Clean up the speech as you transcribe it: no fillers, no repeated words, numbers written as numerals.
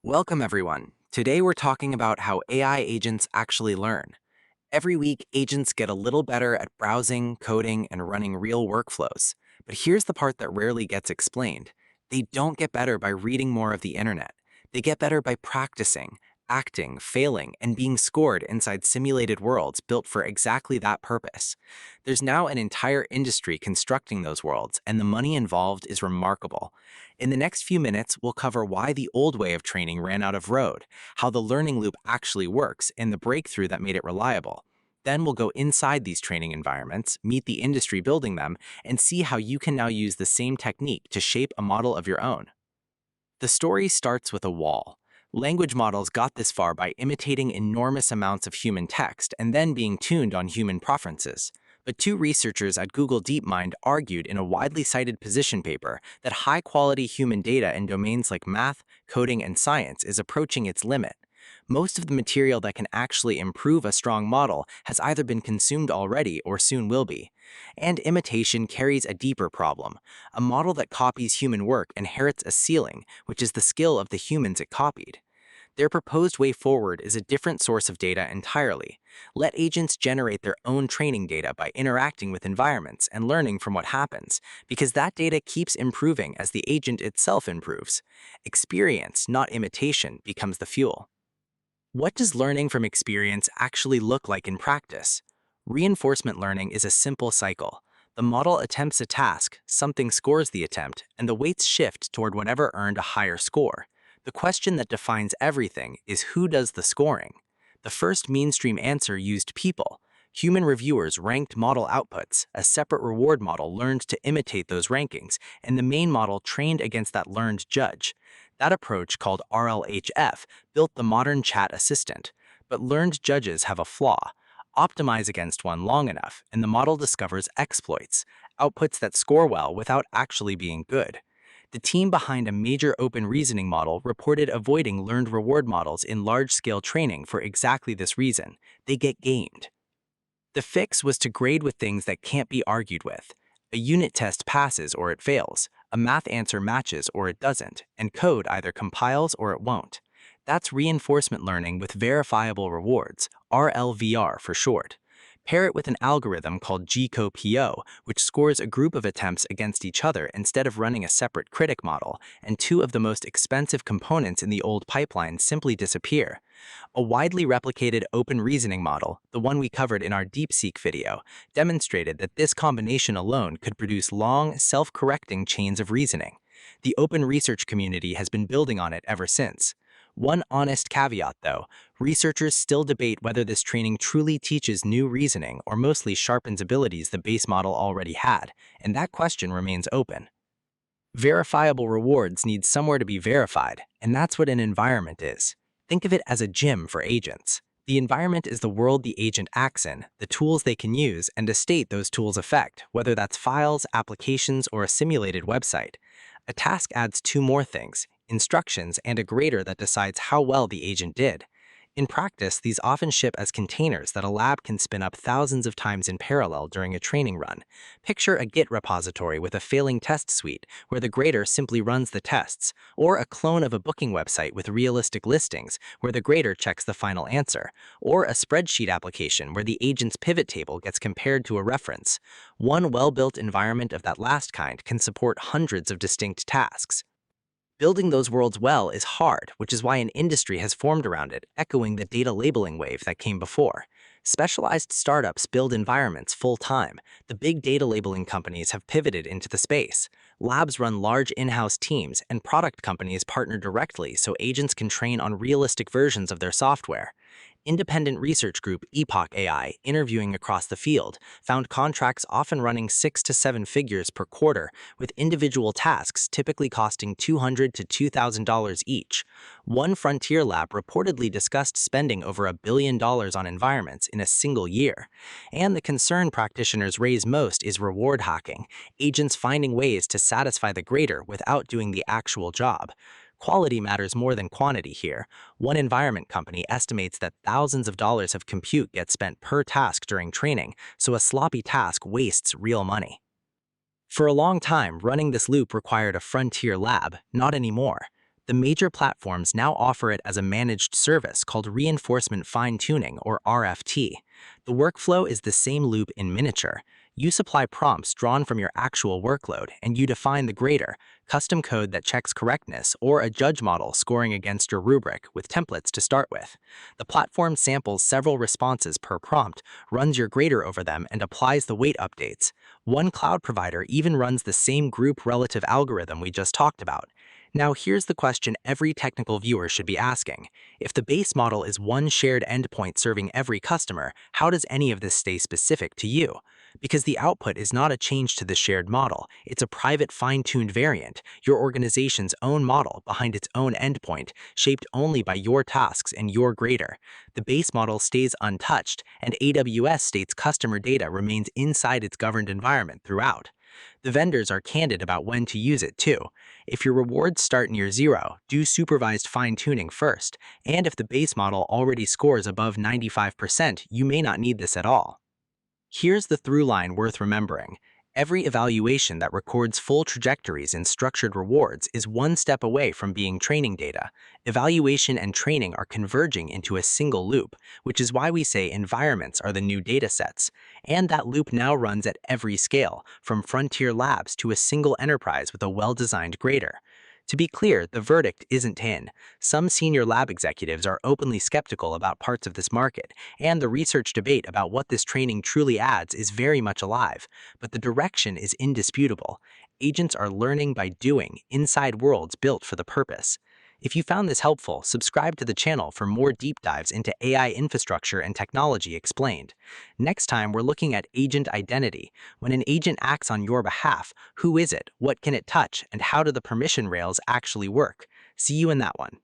Welcome, everyone. Today we're talking about how AI agents actually learn. Every week, agents get a little better at browsing, coding, and running real workflows. But here's the part that rarely gets explained. They don't get better by reading more of the internet. They get better by practicing, acting, failing, and being scored inside simulated worlds built for exactly that purpose. There's now an entire industry constructing those worlds, and the money involved is remarkable. In the next few minutes, we'll cover why the old way of training ran out of road, how the learning loop actually works, and the breakthrough that made it reliable. Then we'll go inside these training environments, meet the industry building them, and see how you can now use the same technique to shape a model of your own. The story starts with a wall. Language models got this far by imitating enormous amounts of human text and then being tuned on human preferences. But two researchers at Google DeepMind argued in a widely cited position paper that high-quality human data in domains like math, coding, and science is approaching its limit. Most of the material that can actually improve a strong model has either been consumed already or soon will be. And imitation carries a deeper problem. A model that copies human work inherits a ceiling, which is the skill of the humans it copied. Their proposed way forward is a different source of data entirely. Let agents generate their own training data by interacting with environments and learning from what happens, because that data keeps improving as the agent itself improves. Experience, not imitation, becomes the fuel. What does learning from experience actually look like in practice? Reinforcement learning is a simple cycle. The model attempts a task, something scores the attempt, and the weights shift toward whatever earned a higher score. The question that defines everything is who does the scoring. The first mainstream answer used people. Human reviewers ranked model outputs, a separate reward model learned to imitate those rankings, and the main model trained against that learned judge. That approach, called RLHF, built the modern chat assistant. But learned judges have a flaw. Optimize against one long enough, and the model discovers exploits, outputs that score well without actually being good. The team behind a major open reasoning model reported avoiding learned reward models in large-scale training for exactly this reason. They get gamed. The fix was to grade with things that can't be argued with. A unit test passes or it fails, a math answer matches or it doesn't, and code either compiles or it won't. That's reinforcement learning with verifiable rewards, RLVR for short. Pair it with an algorithm called GRPO, which scores a group of attempts against each other instead of running a separate critic model, and two of the most expensive components in the old pipeline simply disappear. A widely replicated open reasoning model, the one we covered in our DeepSeek video, demonstrated that this combination alone could produce long, self-correcting chains of reasoning. The open research community has been building on it ever since. One honest caveat, though, researchers still debate whether this training truly teaches new reasoning or mostly sharpens abilities the base model already had, and that question remains open. Verifiable rewards need somewhere to be verified, and that's what an environment is. Think of it as a gym for agents. The environment is the world the agent acts in, the tools they can use, and a state those tools affect, whether that's files, applications, or a simulated website. A task adds two more things: instructions and a grader that decides how well the agent did. In practice, these often ship as containers that a lab can spin up thousands of times in parallel during a training run. Picture a Git repository with a failing test suite, where the grader simply runs the tests, or a clone of a booking website with realistic listings, where the grader checks the final answer, or a spreadsheet application where the agent's pivot table gets compared to a reference. One well-built environment of that last kind can support hundreds of distinct tasks. Building those worlds well is hard, which is why an industry has formed around it, echoing the data labeling wave that came before. Specialized startups build environments full-time. The big data labeling companies have pivoted into the space. Labs run large in-house teams, and product companies partner directly so agents can train on realistic versions of their software. Independent research group Epoch AI, interviewing across the field, found contracts often running 6 to 7 figures per quarter, with individual tasks typically costing $200 to $2,000 each. One frontier lab reportedly discussed spending over $1 billion on environments in a single year. And the concern practitioners raise most is reward hacking, agents finding ways to satisfy the grader without doing the actual job. Quality matters more than quantity here. One environment company estimates that thousands of dollars of compute get spent per task during training, so a sloppy task wastes real money. For a long time, running this loop required a frontier lab, not anymore. The major platforms now offer it as a managed service called reinforcement fine-tuning, or RFT. The workflow is the same loop in miniature. You supply prompts drawn from your actual workload, and you define the grader, custom code that checks correctness, or a judge model scoring against your rubric with templates to start with. The platform samples several responses per prompt, runs your grader over them, and applies the weight updates. One cloud provider even runs the same group relative algorithm we just talked about. Now, here's the question every technical viewer should be asking. If the base model is one shared endpoint serving every customer, how does any of this stay specific to you? Because the output is not a change to the shared model, it's a private fine-tuned variant, your organization's own model behind its own endpoint, shaped only by your tasks and your grader. The base model stays untouched, and AWS states customer data remains inside its governed environment throughout. The vendors are candid about when to use it too. If your rewards start near zero, do supervised fine-tuning first, and if the base model already scores above 95%, you may not need this at all. Here's the through line worth remembering. Every evaluation that records full trajectories in structured rewards is one step away from being training data. Evaluation and training are converging into a single loop, which is why we say environments are the new datasets. And that loop now runs at every scale, from frontier labs to a single enterprise with a well-designed grader. To be clear, the verdict isn't in. Some senior lab executives are openly skeptical about parts of this market, and the research debate about what this training truly adds is very much alive. But the direction is indisputable. Agents are learning by doing inside worlds built for the purpose. If you found this helpful, subscribe to the channel for more deep dives into AI infrastructure and technology explained. Next time, we're looking at agent identity. When an agent acts on your behalf, who is it, what can it touch, and how do the permission rails actually work? See you in that one.